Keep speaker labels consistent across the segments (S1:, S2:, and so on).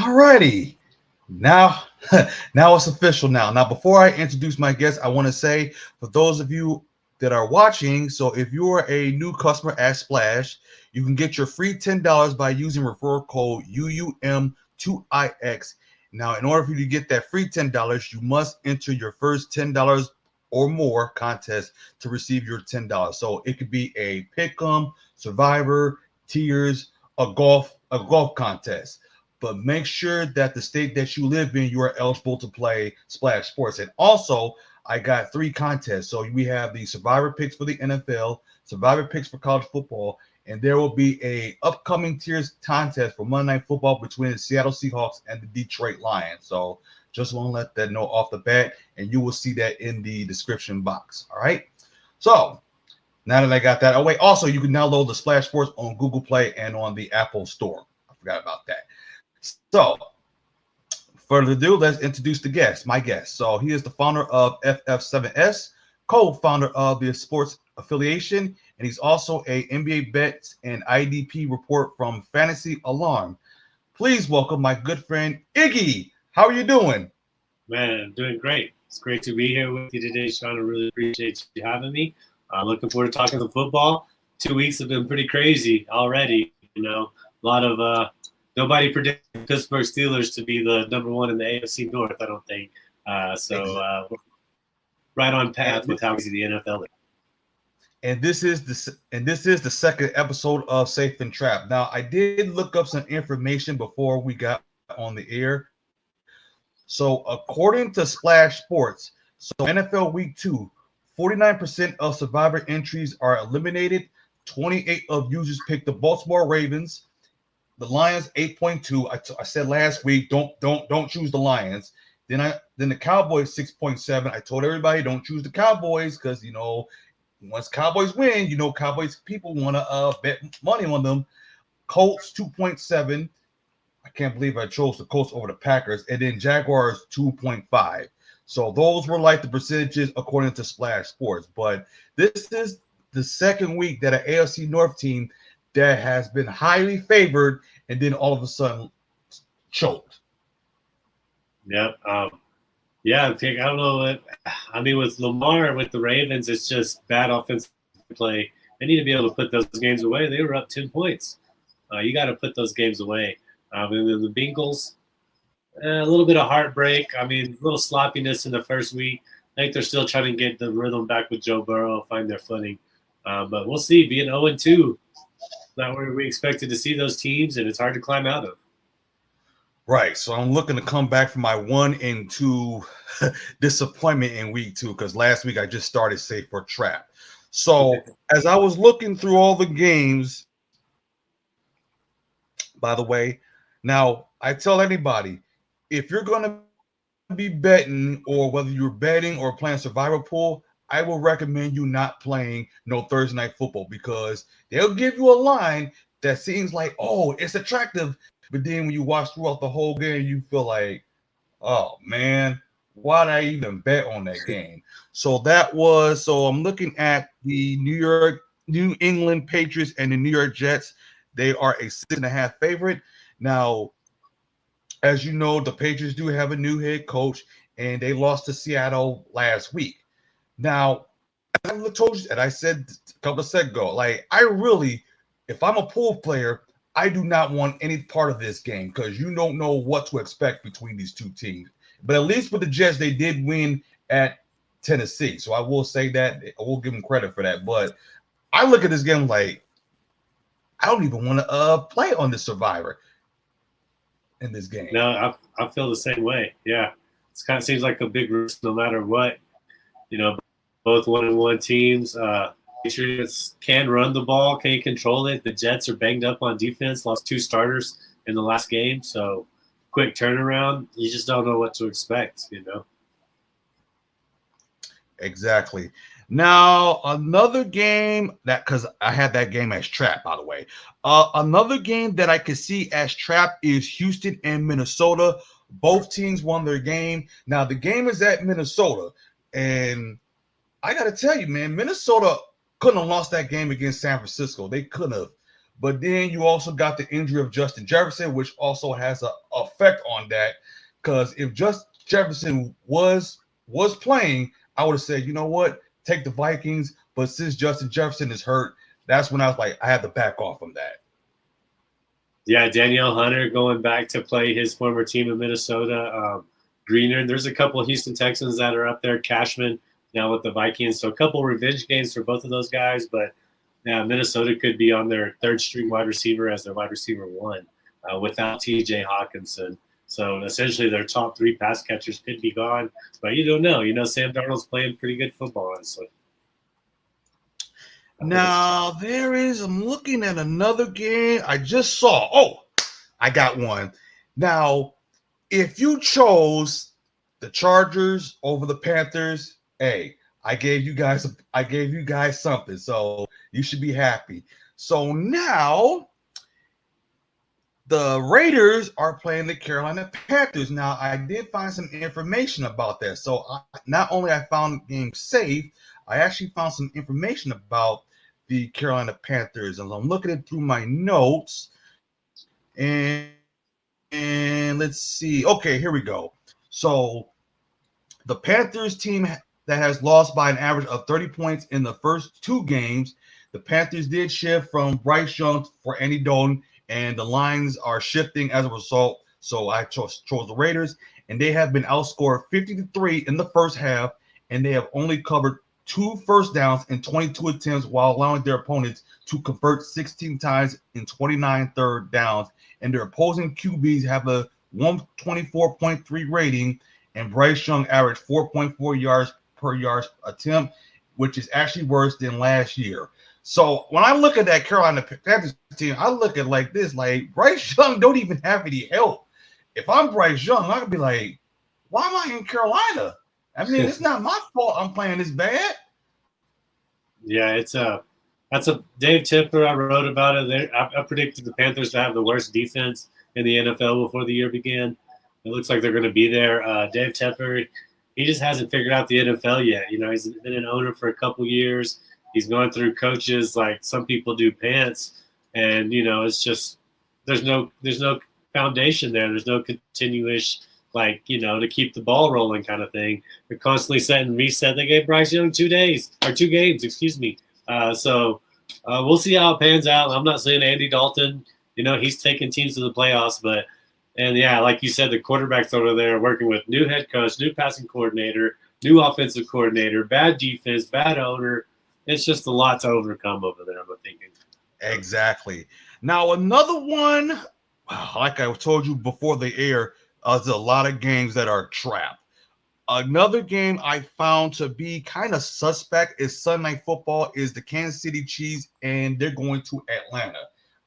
S1: All righty. Now, now it's official now. Before I introduce my guest, I want to say for those of you that are watching, so if you are a new customer at Splash, you can get your free $10 by using referral code UUM2IX. Now, in order for you to get that free $10, you must enter your first $10 or more contest to receive your $10. So it could be a pick'em, survivor, tiers, a golf contest, but make sure that the state that you live in, you are eligible to play Splash Sports. And also, I got three contests. So we have the Survivor picks for the NFL, Survivor picks for college football, and there will be a upcoming tiers contest for Monday Night Football between the Seattle Seahawks and the Detroit Lions. So just want to let that know off the bat, and you will see that in the description box. All right. So now that I got that, oh wait, also you can download the Splash Sports on Google Play and on the Apple Store. I forgot about that. So, further ado, let's introduce the guest, my guest. So, he is the founder of FF7S, co-founder of the Sports Affiliation, and he's also a NBA Bets and IDP report from Fantasy Alarm. Please welcome my good friend Iggy. How are you doing?
S2: Man, I'm doing great. It's great to be here with you today, Shawn. I really appreciate you having me. I'm looking forward to talking the football. 2 weeks have been pretty crazy already. A lot of nobody predicted Pittsburgh Steelers to be the number one in the AFC North, I don't think. We're right on path with how easy the NFL is.
S1: And this is the second episode of Safe and Trap. Now, I did look up some information before we got on the air. So, according to Splash Sports, so NFL Week 2, 49% of survivor entries are eliminated. 28 of users picked the Baltimore Ravens. The Lions 8.2. I said last week, don't choose the Lions. Then the Cowboys 6.7. I told everybody don't choose the Cowboys because once Cowboys win, Cowboys people want to bet money on them. Colts 2.7. I can't believe I chose the Colts over the Packers, and then Jaguars 2.5. So those were like the percentages according to Splash Sports. But this is the second week that an AFC North team that has been highly favored and then all of a sudden choked.
S2: Yep. Yeah, I don't know. With Lamar, with the Ravens, it's just bad offensive play. They need to be able to put those games away. They were up 10 points. You got to put those games away. The Bengals, a little bit of heartbreak. A little sloppiness in the first week. I think they're still trying to get the rhythm back with Joe Burrow, find their footing. But we'll see. Being 0-2, not where we expected to see those teams, and it's hard to climb out of.
S1: Right. So I'm looking to come back from my 1-2 disappointment in week 2 because last week I just started Safe for Trap. So as I was looking through all the games, by the way, now I tell anybody, if you're going to be betting or whether you're betting or playing survival pool, I will recommend you not playing no Thursday night football because they'll give you a line that seems like, oh, it's attractive. But then when you watch throughout the whole game, you feel like, oh, man, why did I even bet on that game? So I'm looking at the New England Patriots and the New York Jets. They are a 6.5 favorite. Now, as you know, the Patriots do have a new head coach, and they lost to Seattle last week. Now, I told you, and I said a couple of seconds ago, if I'm a pool player, I do not want any part of this game because you don't know what to expect between these two teams. But at least with the Jets, they did win at Tennessee. So I will say that. I will give them credit for that. But I look at this game like, I don't even want to play on the Survivor in this game.
S2: No, I feel the same way. Yeah. It kind of seems like a big risk no matter what. Both 1-1 teams. Patriots can run the ball, can control it. The Jets are banged up on defense, lost 2 starters in the last game. So quick turnaround. You just don't know what to expect,
S1: Exactly. Now, another game because I had that game as trap, by the way. Another game that I could see as trap is Houston and Minnesota. Both teams won their game. Now, the game is at Minnesota. And I got to tell you, man, Minnesota couldn't have lost that game against San Francisco. They couldn't have. But then you also got the injury of Justin Jefferson, which also has a effect on that. Because if just Jefferson was playing, I would have said, you know what, take the Vikings. But since Justin Jefferson is hurt, that's when I was like, I had to back off from that.
S2: Yeah, Danielle Hunter going back to play his former team in Minnesota. Greener, there's a couple of Houston Texans that are up there. Cashman now with the Vikings, so a couple revenge games for both of those guys. But yeah, Minnesota could be on their third string wide receiver as their wide receiver one without T.J. Hawkinson. So essentially, their top three pass catchers could be gone, but you don't know. You know, Sam Darnold's playing pretty good football, honestly.
S1: Now I'm looking at another game I just saw. Oh, I got one. Now, if you chose the Chargers over the Panthers, hey, I gave you guys something, so you should be happy. So now the Raiders are playing the Carolina Panthers. Now, I did find some information about that. So not only I found the game safe, I actually found some information about the Carolina Panthers. And I'm looking it through my notes. And let's see. Okay, here we go. So the Panthers team that has lost by an average of 30 points in the first two games. The Panthers did shift from Bryce Young for Andy Dalton, and the lines are shifting as a result. So I chose the Raiders, and they have been outscored 50-3 in the first half, and they have only covered 2 first downs in 22 attempts while allowing their opponents to convert 16 times in 29 third downs. And their opposing QBs have a 124.3 rating, and Bryce Young averaged 4.4 yards per yard attempt, which is actually worse than last year. So when I look at that Carolina Panthers team, I look at like this, like Bryce Young don't even have any help. If I'm Bryce Young, I could be like, why am I in Carolina? I mean, it's not my fault I'm playing this bad.
S2: Yeah, that's a Dave Tipper. I wrote about it. I predicted the Panthers to have the worst defense in the NFL before the year began. It looks like they're going to be there. Dave Tepper, he just hasn't figured out the NFL yet. You know, he's been an owner for a couple years. He's gone through coaches like some people do pants, and you know, it's just there's no foundation there. There's no continuous to keep the ball rolling kind of thing. They're constantly set and reset. They gave Bryce Young 2 games, excuse me. So we'll see how it pans out. I'm not saying Andy Dalton, you know, he's taking teams to the playoffs, but. And, yeah, like you said, the quarterbacks over there working with new head coach, new passing coordinator, new offensive coordinator, bad defense, bad owner. It's just a lot to overcome over there, I'm thinking.
S1: Exactly. Now, another one, like I told you before the air, there's a lot of games that are trapped. Another game I found to be kind of suspect is Sunday Night Football is the Kansas City Chiefs, and they're going to Atlanta.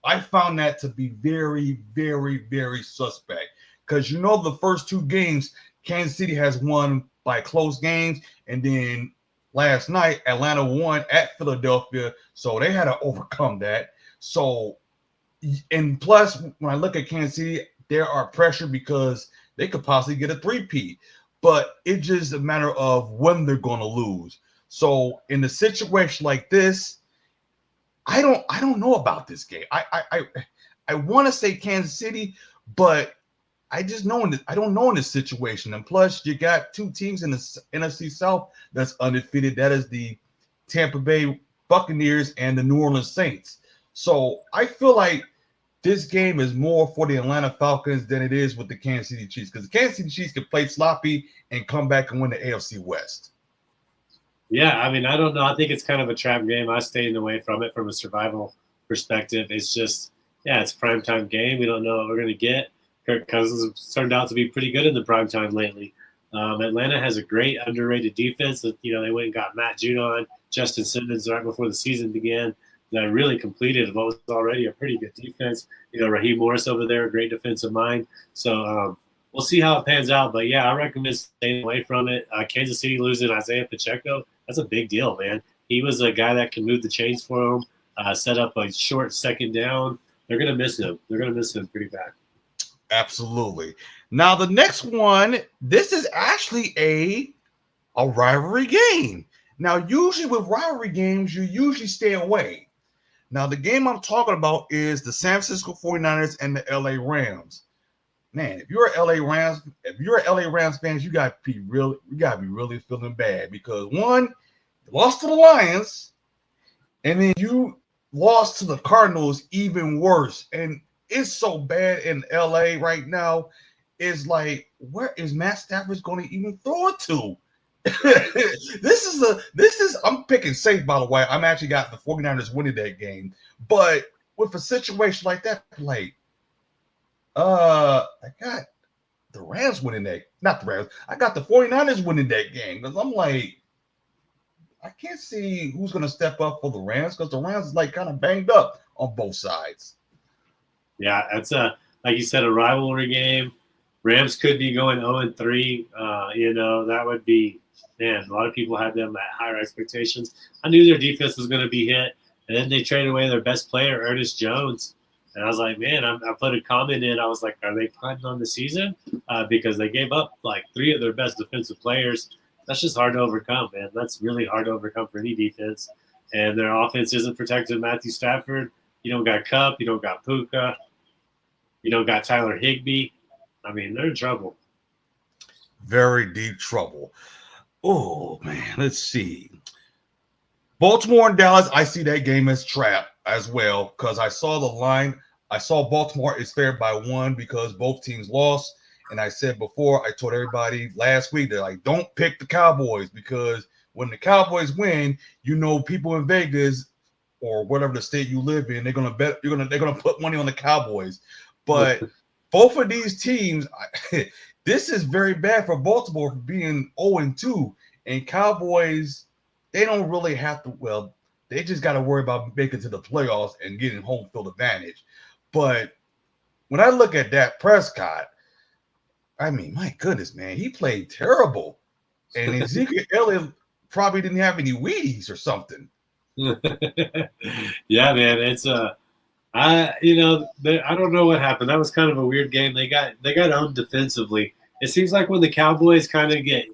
S1: I found that to be very, very, very suspect because you know the first 2 games Kansas City has won by close games, and then last night Atlanta won at Philadelphia, so they had to overcome that. So, and plus when I look at Kansas City, there are pressure because they could possibly get a 3-peat, but it's just a matter of when they're going to lose. So in a situation like this, I don't know about this game. I want to say Kansas City, but I don't know in this situation. And plus, you got 2 teams in the NFC South that's undefeated. That is the Tampa Bay Buccaneers and the New Orleans Saints. So I feel like this game is more for the Atlanta Falcons than it is with the Kansas City Chiefs because the Kansas City Chiefs can play sloppy and come back and win the AFC West.
S2: Yeah, I mean, I don't know. I think it's kind of a trap game. I stayed away from it from a survival perspective. It's just, yeah, it's a primetime game. We don't know what we're going to get. Kirk Cousins has turned out to be pretty good in the primetime lately. Atlanta has a great underrated defense. You know, they went and got Matt Judon, Justin Simmons right before the season began. That really completed what was already a pretty good defense. You know, Raheem Morris over there, a great defensive mind. So we'll see how it pans out. But, yeah, I recommend staying away from it. Kansas City losing Isaiah Pacheco. That's a big deal, man. He was a guy that can move the chains for them, set up a short second down. They're going to miss him. They're going to miss him pretty bad.
S1: Absolutely. Now, the next one, this is actually a rivalry game. Now, usually with rivalry games, you usually stay away. Now, the game I'm talking about is the San Francisco 49ers and the LA Rams. man, if you're a LA Rams fans, you got to be really feeling bad because one, you lost to the Lions, and then you lost to the Cardinals, even worse. And it's so bad in LA right now. It's like, where is Matt Stafford going to even throw it to? I'm picking safe, by the way. I'm actually got the 49ers winning that game. But with a situation like that, like I got the Rams winning that, not the Rams. I got the 49ers winning that game. Because I'm like, I can't see who's gonna step up for the Rams because the Rams is like kind of banged up on both sides.
S2: Yeah, that's like you said, a rivalry game. Rams could be going 0-3. That would be, man, a lot of people had them at higher expectations. I knew their defense was going to be hit, and then they traded away their best player, Ernest Jones. And I was like, man, I put a comment in. I was like, are they planning on the season? Because they gave up like 3 of their best defensive players. That's just hard to overcome, man. That's really hard to overcome for any defense. And their offense isn't protected. Matthew Stafford. You don't got Cup. You don't got Puka. You don't got Tyler Higbee. I mean, they're in trouble.
S1: Very deep trouble. Oh man, let's see. Baltimore and Dallas, I see that game as trap as well because I saw the line. I saw Baltimore is favored by 1 because both teams lost. And I said before, I told everybody last week that like don't pick the Cowboys because when the Cowboys win, people in Vegas or whatever the state you live in, they're gonna bet they're gonna put money on the Cowboys. But both of these teams, this is very bad for Baltimore for being 0-2. And Cowboys, they don't really have to. Well, they just got to worry about making it to the playoffs and getting home field advantage. But when I look at Dak Prescott, I mean, my goodness, man, he played terrible. And Ezekiel Elliott probably didn't have any Wheaties or something.
S2: Yeah, man, it's I don't know what happened. That was kind of a weird game. They got owned defensively. It seems like when the Cowboys kind of get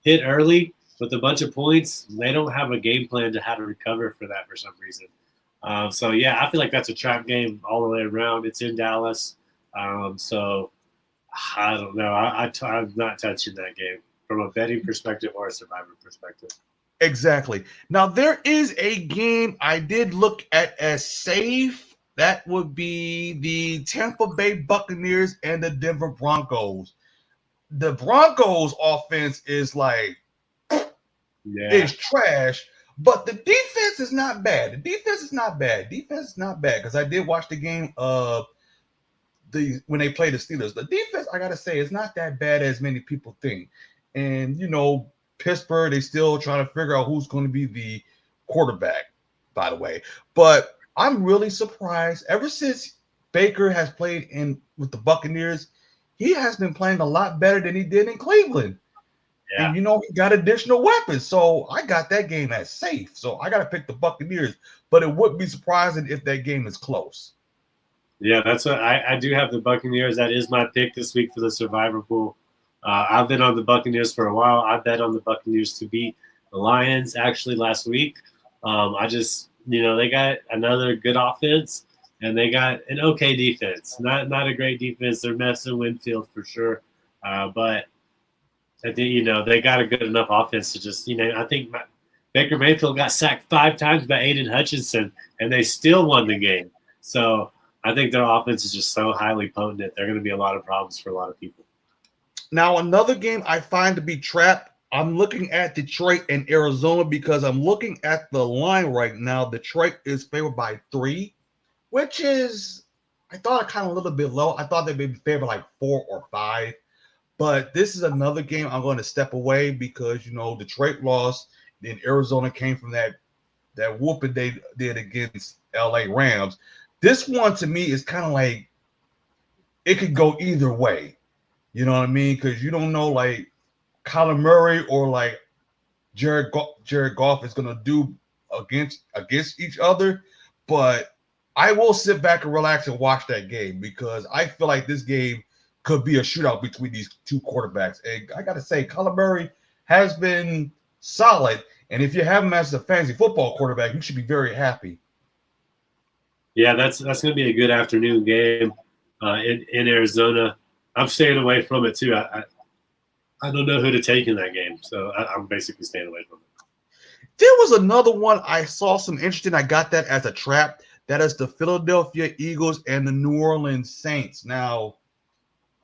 S2: hit early with a bunch of points, they don't have a game plan to how to recover for that for some reason. So yeah, I feel like that's a trap game all the way around. It's in Dallas, so I don't know. I'm not touching that game from a betting perspective or a survivor perspective.
S1: Exactly. Now, there is a game I did look at as safe. That would be the Tampa Bay Buccaneers and the Denver Broncos. The Broncos offense is like,
S2: Yeah,
S1: is trash, but the defense is not bad. The defense is not bad. Defense is not bad because I did watch the game when they play the Steelers. The defense, I gotta say, is not that bad as many people think. And Pittsburgh, they still trying to figure out who's going to be the quarterback, by the way. But I'm really surprised. Ever since Baker has played in with the Buccaneers, he has been playing a lot better than he did in Cleveland.
S2: yeah.
S1: And he got additional weapons. So I got that game as safe. So I got to pick the Buccaneers. But it wouldn't be surprising if that game is close.
S2: Yeah, that's what I do have the Buccaneers. That is my pick this week for the Survivor Pool. I've been on the Buccaneers for a while. I bet on the Buccaneers to beat the Lions actually last week. I just, they got another good offense and they got an okay defense. Not a great defense. They're messing Winfield for sure. But I think, they got a good enough offense to just, I think Baker Mayfield got sacked 5 times by Aiden Hutchinson and they still won the game. So I think their offense is just so highly potent. They're going to be a lot of problems for a lot of people.
S1: Now, another game I find to be trapped, I'm looking at Detroit and Arizona because I'm looking at the line right now. Detroit is favored by 3, which is, I thought kind of a little bit low. I thought they'd be favored like 4 or 5. But this is another game I'm going to step away because, Detroit lost. Then Arizona came from that whooping they did against LA Rams. This one to me is kind of like it could go either way. You know what I mean? Because you don't know like Kyler Murray or like Jared Goff is gonna do against each other. But I will sit back and relax and watch that game because I feel like this game could be a shootout between these two quarterbacks. And I gotta say, Kyler Murray has been solid. And if you have him as a fantasy football quarterback, you should be very happy.
S2: Yeah, that's going to be a good afternoon game in Arizona. I'm staying away from it too. I don't know who to take in that game, so I'm basically staying away from it.
S1: There was another one I saw some interesting. I got that as a trap. That is the Philadelphia Eagles and the New Orleans Saints. Now,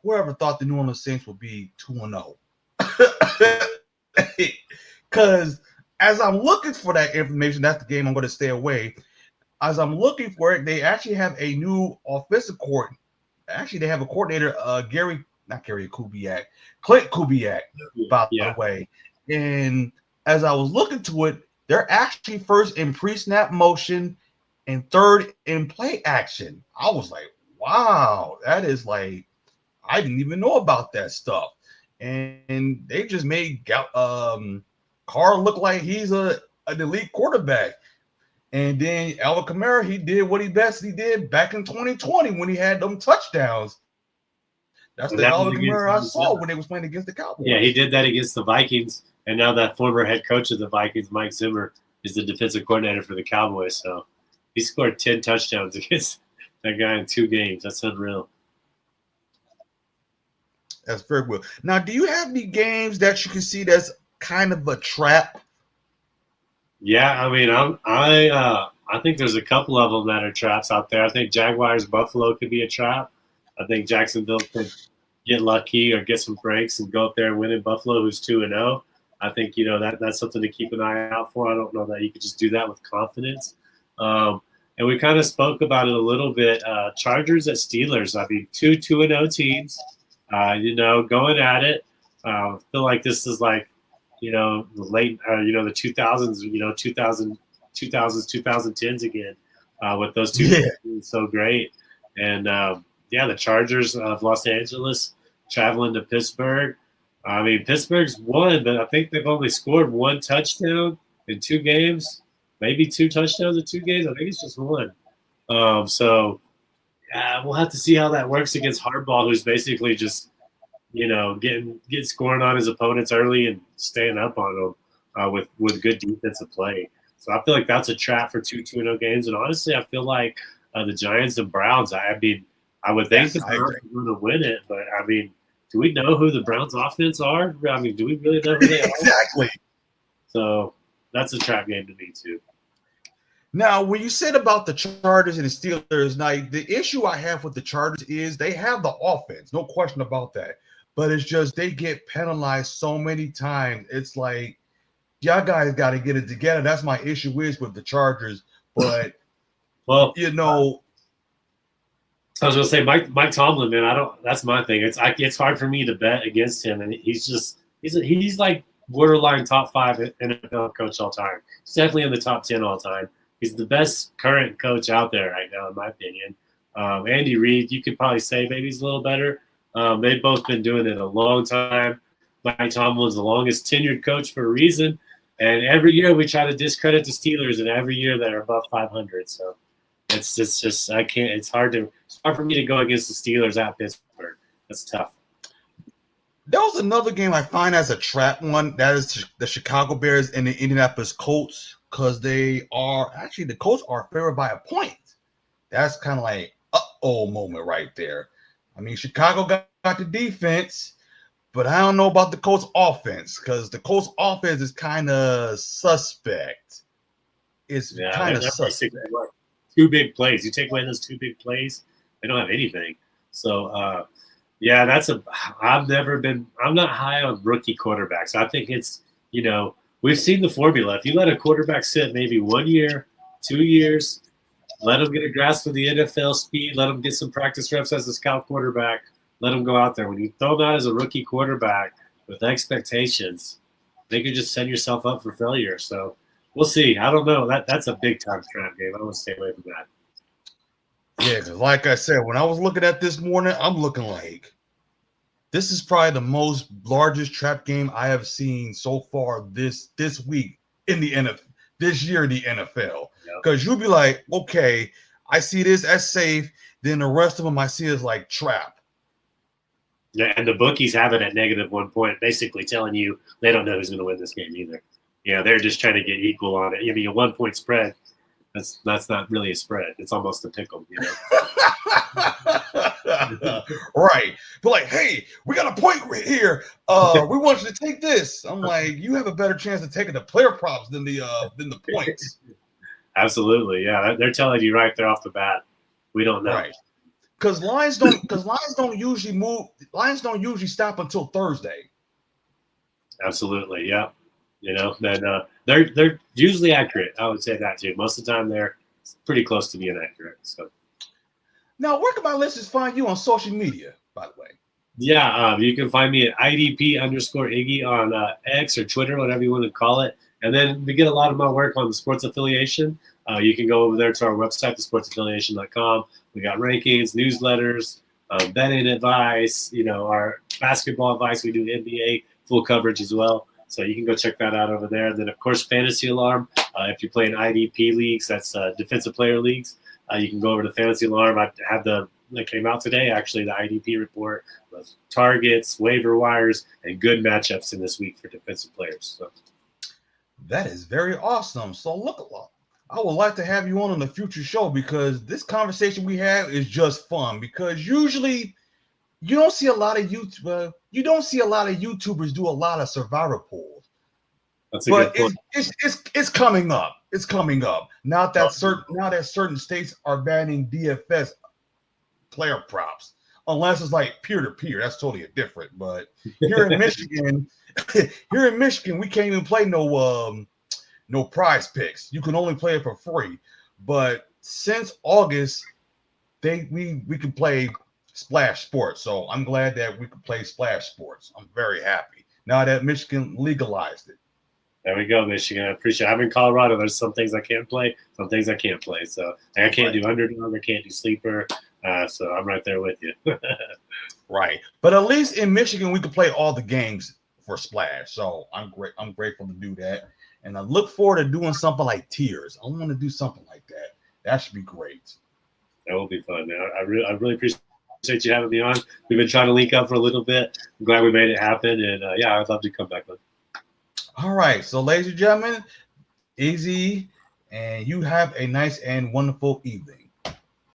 S1: whoever thought the New Orleans Saints would be 2-0? Because as I'm looking for that information, that's the game I'm going to stay away. As I'm looking for it, they actually have a new offensive coordinator. Actually, they have a coordinator, Clint Kubiak, by the
S2: Yeah.
S1: way. And as I was looking to it, they're actually first in pre-snap motion and third in play action. I was like, wow, that is like, I didn't even know about that stuff. And they just made Carr look like he's an elite quarterback. And then Alvin Kamara, he did what he did back in 2020 when he had them touchdowns. That's the Alvin
S2: And that
S1: Kamara
S2: was
S1: I
S2: against
S1: saw when they was
S2: Minnesota.
S1: playing against the Cowboys.
S2: Yeah, he did that against the Vikings, and now that former head coach of the Vikings, Mike Zimmer, is the defensive coordinator for the Cowboys. So he scored 10 touchdowns against that guy in 2 games. That's unreal.
S1: That's very well. Now, do you have any games that you can see that's kind of a trap?
S2: Yeah, I mean, I think there's a couple of them that are traps out there. I think Jaguars Buffalo could be a trap. I think Jacksonville could get lucky or get some breaks and go up there and win in Buffalo, who's 2-0. I think that's something to keep an eye out for. I don't know that you could just do that with confidence. And we kind of spoke about it a little bit. Chargers at Steelers. I mean, 2-0 teams. Going at it. I feel like this is like the late, the 2000s, 2010s again, with those two
S1: Yeah.
S2: being so great. And the Chargers of Los Angeles traveling to Pittsburgh. I mean, Pittsburgh's won, but I think they've only scored 1 touchdown in 2 games, maybe 2 touchdowns in 2 games. I think it's just 1. So we'll have to see how that works against Harbaugh, who's basically just getting scoring on his opponents early and staying up on them with good defensive play. So I feel like that's a trap for 2-0 games. And honestly, I feel like the Giants and Browns. I mean, I would think the Browns are going to win it, but I mean, do we know who the Browns' offense are? I mean, do we really know who they are?
S1: Exactly.
S2: So that's a trap game to me too.
S1: Now, when you said about the Chargers and the Steelers, now the issue I have with the Chargers is they have the offense, no question about that. But it's just they get penalized so many times. It's like, y'all guys got to get it together. That's my issue is with the Chargers. But
S2: well, I was gonna say Mike Tomlin, man. That's my thing. It's hard for me to bet against him, and he's like borderline top 5 NFL coach all time. He's definitely in the top 10 all time. He's the best current coach out there right now, in my opinion. Andy Reid, you could probably say maybe he's a little better. They've both been doing it a long time. Mike Tomlin's the longest tenured coach for a reason. And every year we try to discredit the Steelers, and every year they're above 500. So it's just I can't. It's hard for me to go against the Steelers at Pittsburgh. That's tough.
S1: There was another game I find as a trap one. That is the Chicago Bears and the Indianapolis Colts, because the Colts are favored by a point. That's kind of like moment right there. I mean, Chicago got the defense, but I don't know about the Colts offense, because the Colts offense is kind of suspect. It's kind of suspect.
S2: 2 big plays. You take away those 2 big plays, they don't have anything. So, I'm not high on rookie quarterbacks. I think it's, we've seen the formula. If you let a quarterback sit maybe 1 year, 2 years, let him get a grasp of the NFL speed, let him get some practice reps as a scout quarterback, let him go out there. When you throw him out as a rookie quarterback with expectations, they could just set yourself up for failure. So we'll see. I don't know. That's a big time trap game. I want to stay away from that.
S1: Yeah, because like I said, when I was looking at this morning, I'm looking like this is probably the most largest trap game I have seen so far this week in the NFL, this year in the NFL. Because you'll be like, okay, I see this as safe. Then the rest of them I see as like trap.
S2: Yeah, and the bookies have it at -1 point, basically telling you they don't know who's going to win this game either. They're just trying to get equal on it. I mean, a 1 point spread, that's not really a spread. It's almost a pick'em,
S1: Right. But like, hey, here. We want you to take this. I'm like, you have a better chance of taking the player props than the points.
S2: Absolutely, yeah. They're telling you right there off the bat. We don't know.
S1: Right. Because Lions don't usually move. Lions don't usually stop until Thursday.
S2: Absolutely, yeah. Then they're usually accurate. I would say that too. Most of the time, they're pretty close to being accurate. So
S1: now, where can my listeners find you on social media? By the way.
S2: Yeah, you can find me at IDP_Iggy on X or Twitter, whatever you want to call it. And then we get a lot of my work on the sports affiliation. You can go over there to our website, thesportsaffiliation.com. We got rankings, newsletters, betting advice, our basketball advice. We do NBA full coverage as well. So you can go check that out over there. And then, of course, Fantasy Alarm. If you're playing IDP leagues, that's defensive player leagues. You can go over to Fantasy Alarm. I have that came out today, actually, the IDP report with targets, waiver wires, and good matchups in this week for defensive players. So
S1: that is very awesome. So I would like to have you on a future show because this conversation we have is just fun. Because usually you don't see a lot of YouTubers do a lot of survivor pools.
S2: That's a good point.
S1: It's coming up. It's coming up. Now that certain states are banning DFS player props, unless it's like peer-to-peer. That's totally different. But here in Michigan, we can't even play no prize picks. You can only play it for free. But since August, we can play Splash Sports. So I'm glad that we can play Splash Sports. I'm very happy now that Michigan legalized it.
S2: There we go, Michigan. I appreciate it. I'm in Colorado. There's some things I can't play, some things I can't play. So I can't do underdog. I can't do sleeper. So I'm right there with you.
S1: Right. But at least in Michigan, we could play all the games for Splash. So I'm grateful to do that. And I look forward to doing something like tiers. I want to do something like that. That should be great.
S2: That will be fun, man. I really appreciate you having me on. We've been trying to link up for a little bit. I'm glad we made it happen. And I'd love to come back on.
S1: All right. So, ladies and gentlemen, Izzy, and you have a nice and wonderful evening.